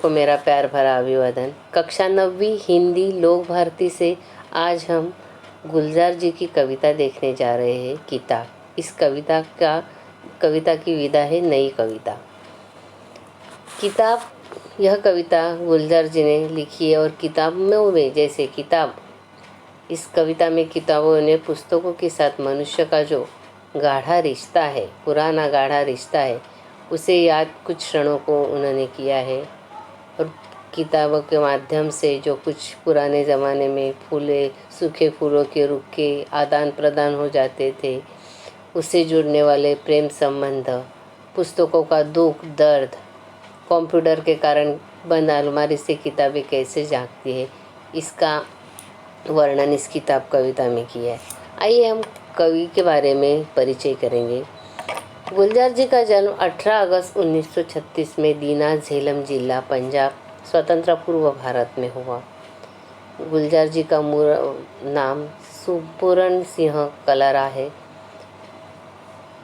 को मेरा प्यार भरा अभिवादन। कक्षा 9वीं हिंदी लोक भारती से आज हम गुलजार जी की कविता देखने जा रहे हैं। किताब। इस कविता की विधा है नई कविता। किताब, यह कविता गुलजार जी ने लिखी है और किताब में जैसे किताब, इस कविता में किताबों ने पुस्तकों के साथ मनुष्य का जो गाढ़ा रिश्ता है, पुराना गाढ़ा रिश्ता है, उसे याद कुछ क्षणों को उन्होंने किया है। और किताबों के माध्यम से जो कुछ पुराने ज़माने में सूखे फूलों के रुख के आदान प्रदान हो जाते थे, उससे जुड़ने वाले प्रेम संबंध, पुस्तकों का दुख दर्द, कंप्यूटर के कारण बंद अलमारी से किताबें कैसे झांकती है, इसका वर्णन इस किताब कविता में किया है। आइए हम कवि के बारे में परिचय करेंगे। गुलजार जी का जन्म 18 अगस्त 1936 में दीना झेलम जिला पंजाब स्वतंत्र पूर्व भारत में हुआ। गुलजार जी का नाम सुपूर्ण सिंह कलरा है।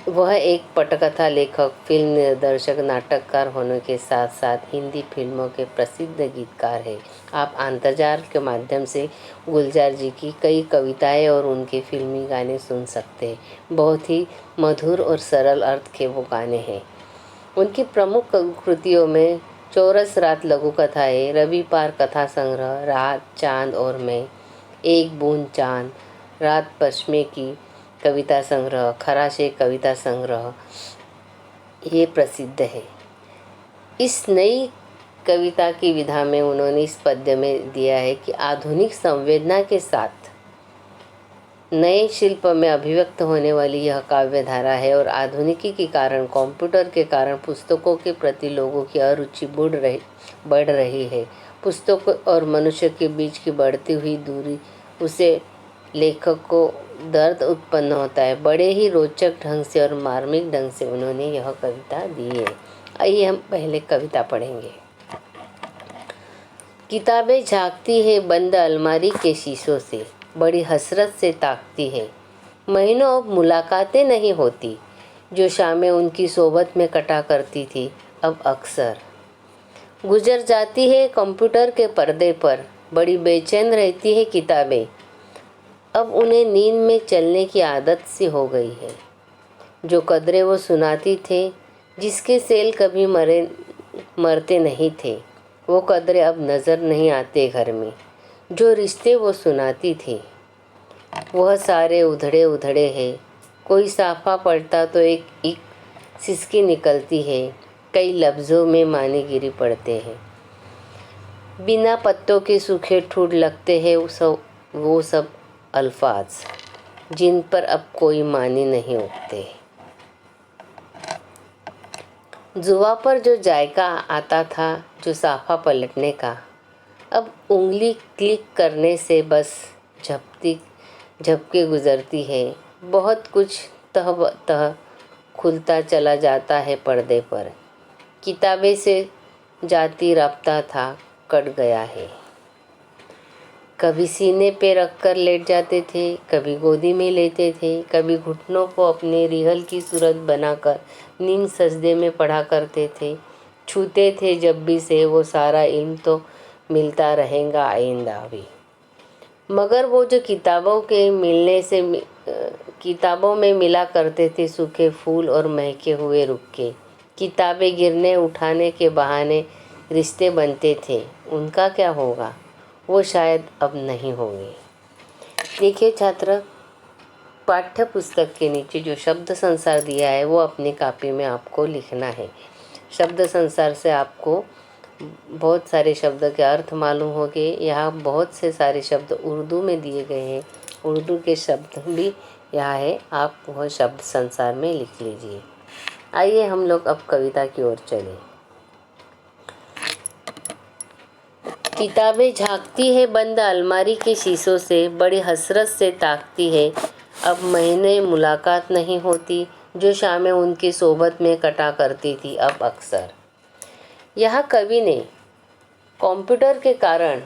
वह एक पटकथा लेखक, फिल्म निर्देशक, नाटककार होने के साथ साथ हिंदी फिल्मों के प्रसिद्ध गीतकार हैं। आप अंतर्जाल के माध्यम से गुलजार जी की कई कविताएं और उनके फिल्मी गाने सुन सकते हैं। बहुत ही मधुर और सरल अर्थ के वो गाने हैं। उनकी प्रमुख कृतियों में चौरस रात लघु कथा है, रवि पार कथा संग्रह, रात, चांद और मैं, एक बूंद चांद, रात पश्चिमे की कविता संग्रह, खराशे कविता संग्रह, ये प्रसिद्ध है। इस नई कविता की विधा में उन्होंने इस पद्य में दिया है कि आधुनिक संवेदना के साथ नए शिल्प में अभिव्यक्त होने वाली यह काव्य धारा है और आधुनिकी के कारण, कंप्यूटर के कारण पुस्तकों के प्रति लोगों की अरुचि बढ़ रही है। पुस्तकों और मनुष्य के बीच की बढ़ती हुई दूरी, उसे लेखक को दर्द उत्पन्न होता है। बड़े ही रोचक ढंग से और मार्मिक ढंग से उन्होंने यह कविता दी है। आइए हम पहले कविता पढ़ेंगे। किताबें झांकती है बंद अलमारी के शीशों से, बड़ी हसरत से ताकती है। महीनों अब मुलाकातें नहीं होती, जो शामें उनकी सोबत में कटा करती थी, अब अक्सर गुजर जाती है कंप्यूटर के पर्दे पर। बड़ी बेचैन रहती है किताबें, अब उन्हें नींद में चलने की आदत सी हो गई है। जो कदरें वो सुनाती थे, जिसके सेल कभी मरते नहीं थे, वो कदरें अब नज़र नहीं आते घर में। जो रिश्ते वो सुनाती थी, वह सारे उधड़े उधड़े हैं। कोई साफा पढ़ता तो एक सिसकी निकलती है, कई लफ्ज़ों में माने गिरी पड़ते हैं। बिना पत्तों के सूखे ठूठ लगते हैं वो सब अल्फाज, जिन पर अब कोई मानी नहीं उठते। जुआ पर जो जायका आता था, जो साफा पलटने का, अब उंगली क्लिक करने से बस झपके गुजरती है। बहुत कुछ तह खुलता चला जाता है पर्दे पर। किताबें से जाती राब्ता था, कट गया है। कभी सीने पे रखकर लेट जाते थे, कभी गोदी में लेते थे, कभी घुटनों को अपने रिहल की सूरत बनाकर नीम सजदे में पढ़ा करते थे। छूते थे जब भी से वो सारा इल्म तो मिलता रहेगा आइंदा भी। मगर वो जो किताबों में मिला करते थे सूखे फूल और महके हुए रुख के, किताबें गिरने उठाने के बहाने रिश्ते बनते थे, उनका क्या होगा? वो शायद अब नहीं होंगे। देखिए छात्र, पाठ्य पुस्तक के नीचे जो शब्द संसार दिया है, वो अपनी कॉपी में आपको लिखना है। शब्द संसार से आपको बहुत सारे शब्द के अर्थ मालूम होंगे। यहाँ बहुत से सारे शब्द उर्दू में दिए गए हैं, उर्दू के शब्द भी यहाँ है, आप वह शब्द संसार में लिख लीजिए। आइए हम लोग अब कविता की ओर चलें। किताबें झांकती है बंद अलमारी के शीशों से, बड़ी हसरत से ताकती है, अब महीने मुलाकात नहीं होती, जो शामें उनकी सोबत में कटा करती थी, अब अक्सर। यह कवि ने कंप्यूटर के कारण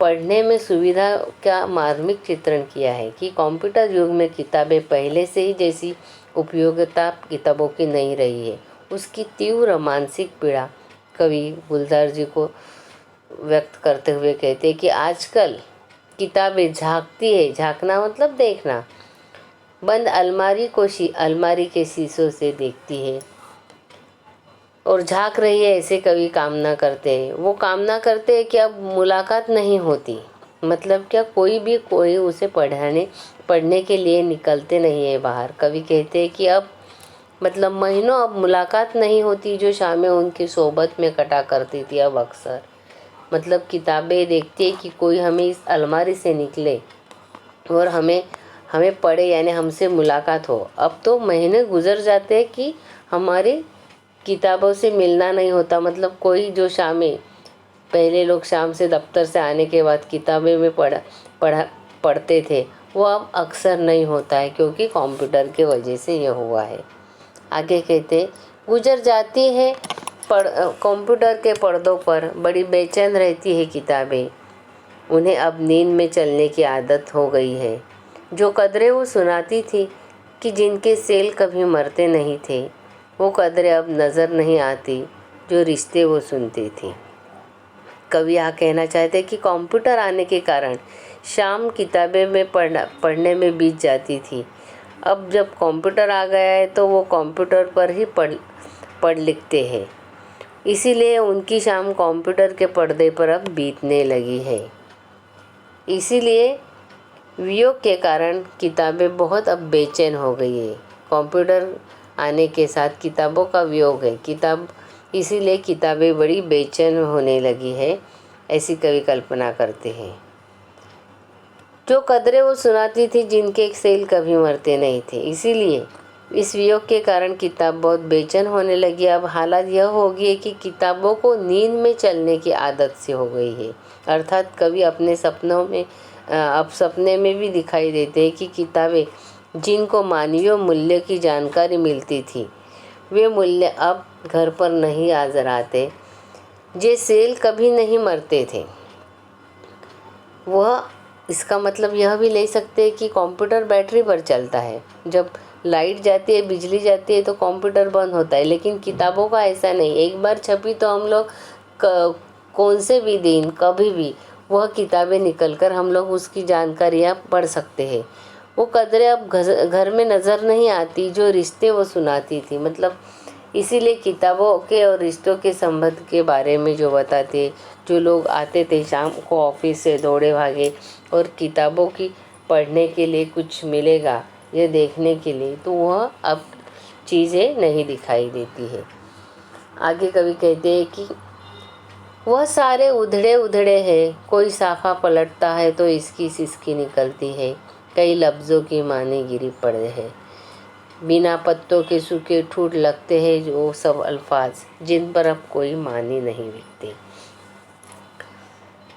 पढ़ने में सुविधा का मार्मिक चित्रण किया है कि कंप्यूटर युग में किताबें पहले से ही जैसी उपयोगिता किताबों की नहीं रही है। उसकी तीव्र मानसिक पीड़ा कवि गुलजार जी को व्यक्त करते हुए कहते हैं कि आजकल किताबें झांकती है, झांकना मतलब देखना, बंद अलमारी को अलमारी के शीशों से देखती है और झांक रही है, ऐसे कवि कामना करते हैं। वो कामना करते हैं कि अब मुलाकात नहीं होती, मतलब क्या, कोई उसे पढ़ने के लिए निकलते नहीं है बाहर। कवि कहते हैं कि अब मतलब महीनों अब मुलाकात नहीं होती जो शामें उनकी सोबत में कटा करती थी। अब अक्सर मतलब किताबें देखती है कि कोई हमें इस अलमारी से निकले और हमें हमें पढ़े, यानी हमसे मुलाकात हो। अब तो महीने गुजर जाते हैं कि हमारी किताबों से मिलना नहीं होता। मतलब कोई जो शामें, पहले लोग शाम से दफ्तर से आने के बाद किताबें में पढ़ते थे, वो अब अक्सर नहीं होता है क्योंकि कंप्यूटर के वजह से ये हुआ है। आगे कहते, गुजर जाती है कंप्यूटर के पर्दों पर, बड़ी बेचैन रहती है किताबें, उन्हें अब नींद में चलने की आदत हो गई है। जो कदरें वो सुनाती थी कि जिनके सेल कभी मरते नहीं थे, वो कदरें अब नज़र नहीं आती जो रिश्ते वो सुनती थी। कवि यहाँ कहना चाहते कि कंप्यूटर आने के कारण शाम किताबें में पढ़ने में बीत जाती थी। अब जब कंप्यूटर आ गया है तो वो कंप्यूटर पर ही पढ़ लिखते हैं, इसीलिए उनकी शाम कंप्यूटर के पर्दे पर अब बीतने लगी है। इसीलिए वियोग के कारण किताबें बहुत अब बेचैन हो गई है। कंप्यूटर आने के साथ किताबों का वियोग है, इसीलिए किताबें बड़ी बेचैन होने लगी है, ऐसी कवि कल्पना करते हैं। जो कदरें वो सुनाती थी जिनके सेल कभी मरते नहीं थे, इसीलिए इस वियोग के कारण किताब बहुत बेचैन होने लगी। अब हालत यह होगी है कि किताबों को नींद में चलने की आदत सी हो गई है। अर्थात कवि अपने सपनों में अब सपने में भी दिखाई देते हैं कि किताबें जिनको मानवीय मूल्य की जानकारी मिलती थी, वे मूल्य अब घर पर नहीं नजर आते। जे सेल कभी नहीं मरते थे, वह, इसका मतलब यह भी ले सकते हैं कि कंप्यूटर बैटरी पर चलता है। जब लाइट जाती है, बिजली जाती है तो कंप्यूटर बंद होता है, लेकिन किताबों का ऐसा नहीं। एक बार छपी तो हम लोग कौन से भी दिन, कभी भी वह किताबें निकलकर हम लोग उसकी जानकारियाँ पढ़ सकते हैं। वो कदरें अब घर में नज़र नहीं आती जो रिश्ते वो सुनाती थी। मतलब इसीलिए किताबों के और रिश्तों के संबंध के बारे में जो बताते, जो लोग आते थे शाम को ऑफिस से दौड़े भागे और किताबों की पढ़ने के लिए कुछ मिलेगा ये देखने के लिए, तो वह अब चीज़ें नहीं दिखाई देती है। आगे कवि कहते हैं कि वह सारे उधड़े उधड़े हैं, कोई साफा पलटता है तो इसकी सिसकी निकलती है, कई लफ्ज़ों की माने गिरी पड़े हैं, बिना पत्तों के सूखे ठूठ लगते हैं जो सब अल्फाज जिन पर अब कोई मानी नहीं बिकती।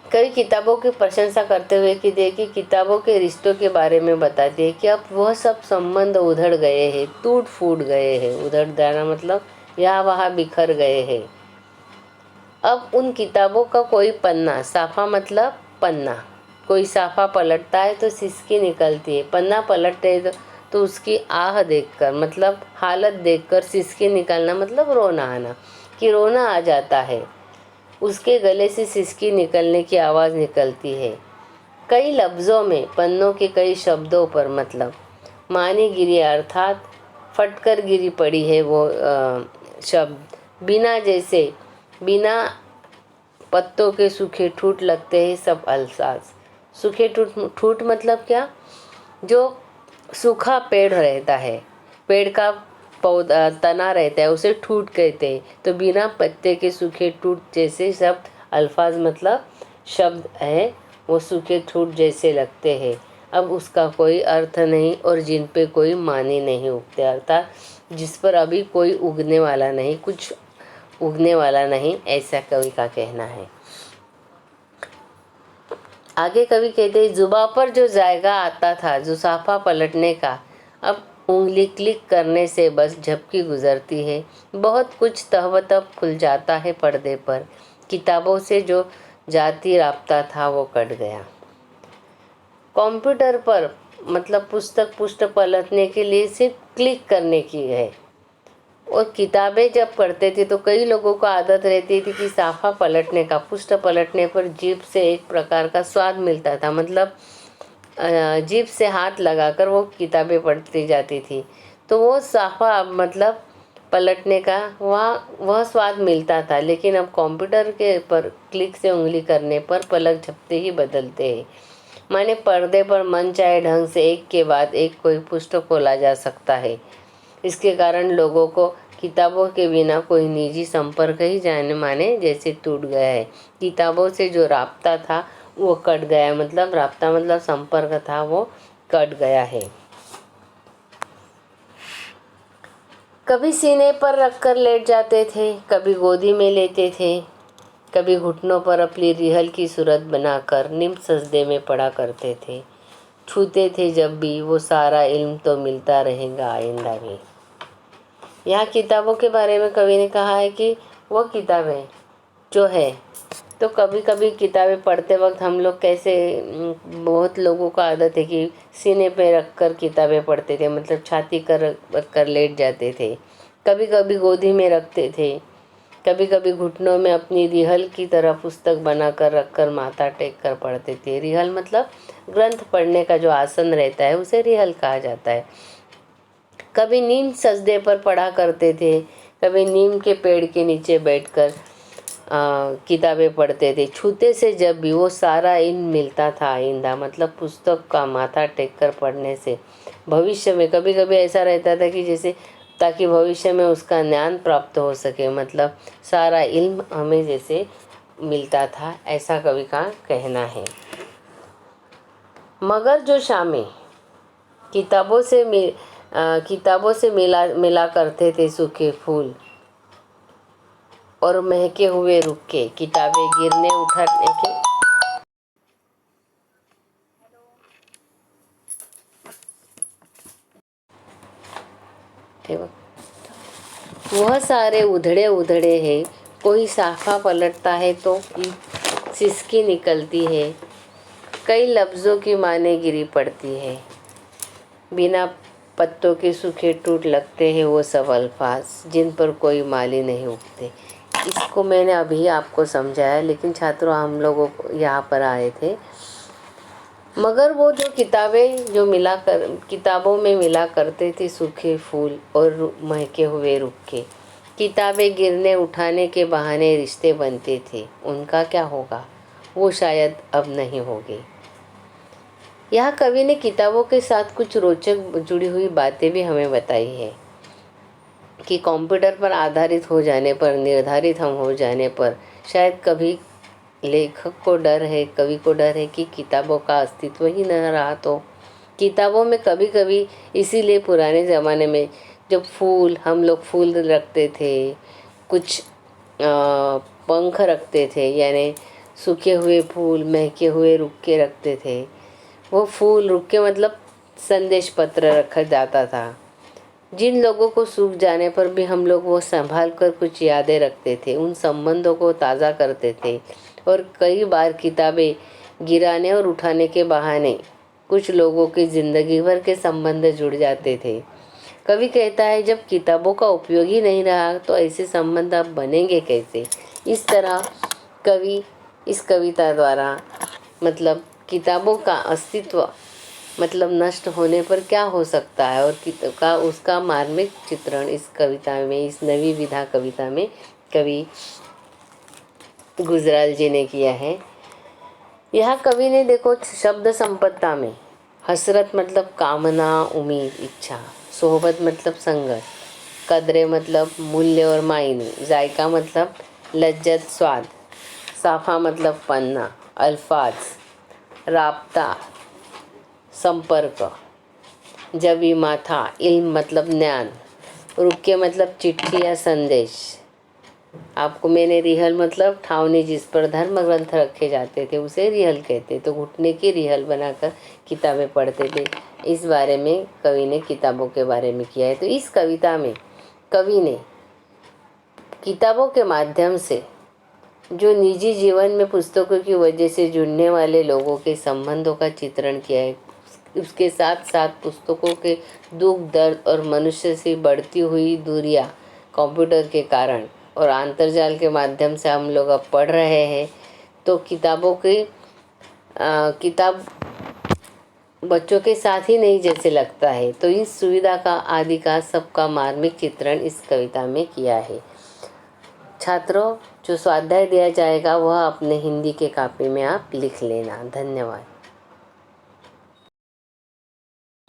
कई किताबों की प्रशंसा करते हुए कि देखिए किताबों के रिश्तों के बारे में बताते हैं कि अब वह सब संबंध उधड़ गए हैं, टूट फूट गए हैं। उधड़ जाना मतलब यहाँ वहाँ बिखर गए हैं। अब उन किताबों का कोई पन्ना, साफा मतलब पन्ना, कोई साफा पलटता है तो सिसकी निकलती है, पन्ना पलटते तो उसकी आह देखकर, मतलब हालत देखकर सिसकी निकलना मतलब रोना आना, कि रोना आ जाता है। उसके गले से सिसकी निकलने की आवाज़ निकलती है। कई लफ्ज़ों में, पन्नों के कई शब्दों पर, मतलब मानी गिरी अर्थात फटकर गिरी पड़ी है वो शब्द। बिना जैसे, बिना पत्तों के सूखे ठूठ लगते हैं सब अल्फाज। सूखे ठूठ मतलब क्या, जो सूखा पेड़ रहता है, पेड़ का पौधा तना रहता है, उसे ठूठ कहते हैं। तो बिना पत्ते के सूखे ठूठ जैसे शब्द, अल्फाज मतलब शब्द है, वो सूखे ठूठ जैसे लगते हैं। अब उसका कोई अर्थ नहीं और जिन पे कोई माने नहीं उगते, अर्थात जिस पर अभी कोई उगने वाला नहीं, कुछ उगने वाला नहीं, ऐसा कवि का कहना है। आगे कवि कहते हैं, जुबां पर जो जायगा आता था, जो साफा पलटने का, अब उंगली क्लिक करने से बस झपकी गुजरती है। बहुत कुछ तहबतब खुल जाता है पर्दे पर। किताबों से जो जाती राब्ता था वो कट गया। कंप्यूटर पर मतलब पुस्तक पलटने के लिए सिर्फ क्लिक करने की है, और किताबें जब पढ़ते थे तो कई लोगों को आदत रहती थी कि साफा पलटने का, पृष्ठ पलटने पर जीभ से एक प्रकार का स्वाद मिलता था। मतलब जीभ से हाथ लगाकर वो किताबें पढ़ती जाती थी, तो वो साफा मतलब पलटने का वह स्वाद मिलता था। लेकिन अब कंप्यूटर के पर क्लिक से उंगली करने पर पलक झपते ही बदलते हैं। माने पर्दे पर मन चाहे ढंग से एक के बाद एक कोई पृष्ठ खोला जा सकता है। इसके कारण लोगों को किताबों के बिना कोई निजी संपर्क ही जाने माने जैसे टूट गया है। किताबों से जो राब्ता था वो कट गया, मतलब राब्ता मतलब संपर्क था वो कट गया है। कभी सीने पर रखकर लेट जाते थे, कभी गोदी में लेते थे, कभी घुटनों पर अपनी रिहल की सूरत बनाकर निम्न सजदे में पड़ा करते थे। छूते थे जब भी वो सारा इल्म तो मिलता रहेगा आइंदा भी। यहाँ किताबों के बारे में कवि ने कहा है कि वो किताबें जो है, तो कभी कभी किताबें पढ़ते वक्त हम लोग कैसे, बहुत लोगों का आदत है कि सीने पे रख कर किताबें पढ़ते थे, मतलब छाती कर रख कर लेट जाते थे। कभी कभी गोदी में रखते थे, कभी कभी घुटनों में अपनी रिहल की तरह पुस्तक बनाकर रखकर माथा टेक कर पढ़ते थे। रिहल मतलब ग्रंथ पढ़ने का जो आसन रहता है उसे रिहल कहा जाता है। कभी नीम सजदे पर पढ़ा करते थे, कभी नीम के पेड़ के नीचे बैठकर किताबें पढ़ते थे। छूते से जब भी वो सारा इल्म मिलता था आइंदा, मतलब पुस्तक का माथा टेक कर पढ़ने से भविष्य में, कभी कभी ऐसा रहता था कि जैसे ताकि भविष्य में उसका ज्ञान प्राप्त हो सके, मतलब सारा इल्म हमें जैसे मिलता था, ऐसा कवि का कहना है। मगर जो शामें किताबों से मिला करते थे सूखे फूल और महके हुए रुक्के, किताबें गिरने उठने के वह सारे उधड़े उधड़े हैं। कोई साफा पलटता है तो सिसकी निकलती है, कई लफ्ज़ों की माने गिरी पड़ती है। बिना पत्तों के सूखे टूट लगते हैं वो सब अल्फाज जिन पर कोई माली नहीं उगते। इसको मैंने अभी आपको समझाया, लेकिन छात्रों हम लोगों को यहाँ पर आए थे। मगर वो जो किताबों में मिला करते थे सूखे फूल और महके हुए रुक्के, किताबें गिरने उठाने के बहाने रिश्ते बनते थे, उनका क्या होगा? वो शायद अब नहीं होंगे। यहाँ कवि ने किताबों के साथ कुछ रोचक जुड़ी हुई बातें भी हमें बताई है कि कंप्यूटर पर आधारित हो जाने पर, निर्धारित हम हो जाने पर शायद कभी लेखक को डर है, कवि को डर है कि किताबों का अस्तित्व ही न रहा। तो किताबों में कभी कभी इसीलिए पुराने ज़माने में जब हम लोग फूल रखते थे, कुछ पंख रखते थे, यानी सूखे हुए फूल, महके हुए रुक्के रखते थे। वो फूल रुक्के मतलब संदेश पत्र रखा जाता था, जिन लोगों को सूख जाने पर भी हम लोग वो संभाल कर कुछ यादें रखते थे, उन संबंधों को ताज़ा करते थे। और कई बार किताबें गिराने और उठाने के बहाने कुछ लोगों की ज़िंदगी भर के संबंध जुड़ जाते थे। कवि कहता है जब किताबों का उपयोग ही नहीं रहा तो ऐसे संबंध अब बनेंगे कैसे। इस तरह कवि इस कविता द्वारा मतलब किताबों का अस्तित्व मतलब नष्ट होने पर क्या हो सकता है और उसका मार्मिक चित्रण इस कविता में, इस नवी विधा कविता में कवि गुजराल जी ने किया है। यहाँ कवि ने देखो शब्द संपदा में हसरत मतलब कामना, उम्मीद, इच्छा, सोहबत मतलब संगत, कदरे मतलब मूल्य और मायने, जायका मतलब लज्जत स्वाद, साफा मतलब पन्ना, अल्फाज, राब्ता संपर्क, जवी माथा, इल्म मतलब ज्ञान, रुक्के मतलब चिट्ठी या संदेश। आपको मैंने रिहल मतलब ठावनी जिस पर धर्म ग्रंथ रखे जाते थे उसे रिहल कहते, तो घुटने की रिहल बनाकर किताबें पढ़ते थे। इस बारे में कवि ने किताबों के बारे में किया है। तो इस कविता में कवि ने किताबों के माध्यम से जो निजी जीवन में पुस्तकों की वजह से जुड़ने वाले लोगों के संबंधों का चित्रण किया है, उसके साथ साथ पुस्तकों के दुख दर्द और मनुष्य से बढ़ती हुई दूरियां कंप्यूटर के कारण और अंतर्जाल के माध्यम से हम लोग अब पढ़ रहे हैं, तो किताबों की किताब बच्चों के साथ ही नहीं जैसे लगता है। तो इस सुविधा का आदि का सबका मार्मिक चित्रण इस कविता में किया है। छात्रों, जो स्वाध्याय दिया जाएगा वह अपने हिंदी के कॉपी में आप लिख लेना। धन्यवाद।